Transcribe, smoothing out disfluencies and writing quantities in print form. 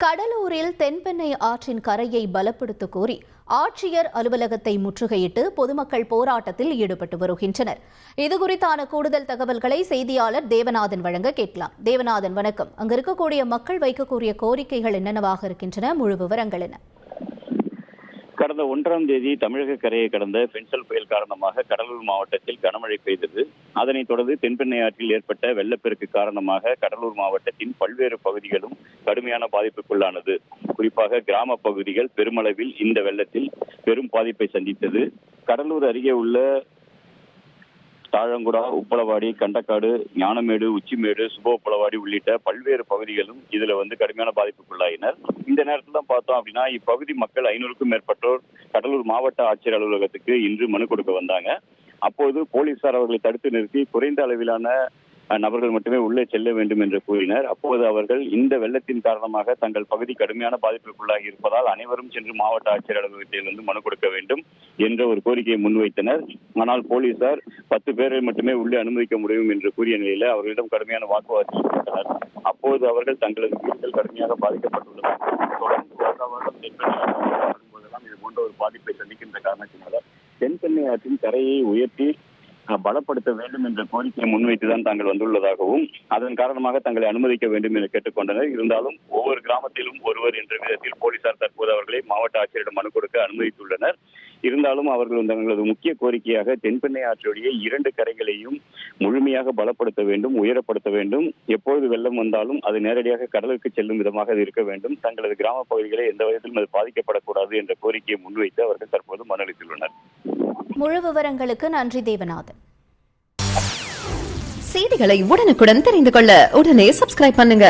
கடலூரில் தென்பெண்ணை ஆற்றின் கரையை பலப்படுத்த கோரி ஆட்சியர் அலுவலகத்தை முற்றுகையிட்டு பொதுமக்கள் போராட்டத்தில் ஈடுபட்டு வருகின்றனர். இதுகுறித்தான கூடுதல் தகவல்களை செய்தியாளர் தேவநாதன் வழங்க கேட்கலாம். தேவநாதன், வணக்கம். அங்கு இருக்கக்கூடிய மக்கள் வைக்கக்கூடிய கோரிக்கைகள் என்னென்னவாக இருக்கின்றன? முழு விவரங்கள் என்ன? கடந்த 1ஆம் தேதி தமிழக கரையை கடந்த பென்சல் புயல் காரணமாக கடலூர் மாவட்டத்தில் கனமழை பெய்தது. அதனைத் தொடர்ந்து தென்பெண்ணை ஆற்றில் ஏற்பட்ட வெள்ளப்பெருக்கு காரணமாக கடலூர் மாவட்டத்தின் பல்வேறு பகுதிகளும் கடுமையான பாதிப்புக்குள்ளானது. குறிப்பாக கிராம பகுதிகள் பெருமளவில் இந்த வெள்ளத்தில் பெரும் பாதிப்பை சந்தித்தது. கடலூர் அருகே உள்ள தாழங்குடா, உப்பளவாடி, கண்டக்காடு, ஞானமேடு, உச்சிமேடு, சுபோப்பளவாடி உள்ளிட்ட பல்வேறு பகுதிகளும் இதுல கடுமையான பாதிப்புக்குள்ளாயினர். இந்த நேரத்தில் தான் பார்த்தோம் அப்படின்னா இப்பகுதி மக்கள் 500க்கும் மேற்பட்டோர் கடலூர் மாவட்ட ஆட்சியர் அலுவலகத்துக்கு இன்று மனு கொடுக்க வந்தாங்க. அப்போது போலீசார் அவர்களை தடுத்து நிறுத்தி குறைந்த அளவிலான நபர்கள் மட்டுமே உள்ளே செல்ல வேண்டும் என்று கூறினர். அப்போது அவர்கள் இந்த வெள்ளத்தின் காரணமாக தங்கள் பகுதி கடுமையான பாதிப்புக்குள்ளாகி இருப்பதால் அனைவரும் சென்று மாவட்ட ஆட்சியர் அலுவலகத்தில் மனு கொடுக்க வேண்டும் என்ற ஒரு கோரிக்கையை முன்வைத்தனர். ஆனால் போலீசார் 10 பேரை மட்டுமே உள்ளே அனுமதிக்க முடியும் என்று கூறிய நிலையில அவர்களிடம் கடுமையான வாக்குவாதத்தில் ஈடுபட்டனர். அப்போது அவர்கள் தங்களது வீடுகள் கடுமையாக பாதிக்கப்பட்டுள்ளனர். தொடர்ந்து வருடம் தென்பெண்ணை இது போன்ற ஒரு பாதிப்பை சந்திக்கின்ற காரணத்தினால தென்பெண்ணை ஆற்றின் கரையை உயர்த்தி பலப்படுத்த வேண்டும் என்ற கோரிக்கையை முன்வைத்துதான் தாங்கள் வந்துள்ளதாகவும் அதன் காரணமாக தங்களை அனுமதிக்க வேண்டும் என்று கேட்டுக்கொண்டனர். இருந்தாலும் ஒவ்வொரு கிராமத்திலும் ஒருவர் என்ற விதத்தில் போலீசார் தற்போது அவர்களை மாவட்ட ஆட்சியரிடம் மனு கொடுக்க அனுமதித்துள்ளனர். இருந்தாலும் அவர்கள் தங்களது முக்கிய கோரிக்கையாக தென்பெண்ணை ஆற்றுடைய 2 கரைகளையும் முழுமையாக பலப்படுத்த வேண்டும், உயரப்படுத்த வேண்டும். எப்பொழுது வெள்ளம் வந்தாலும் அது நேரடியாக கடலுக்கு செல்லும் விதமாக அது இருக்க வேண்டும். தங்களது கிராம பகுதிகளை எந்த விதத்திலும் அது பாதிக்கப்படக்கூடாது என்ற கோரிக்கையை முன்வைத்து அவர்கள் தற்போது மனு அளித்துள்ளனர். முழு விவரங்களுக்கு நன்றி தேவநாதன். செய்திகளை உடனுக்குடன் தெரிந்து கொள்ள உடனே சப்ஸ்கிரைப் பண்ணுங்க.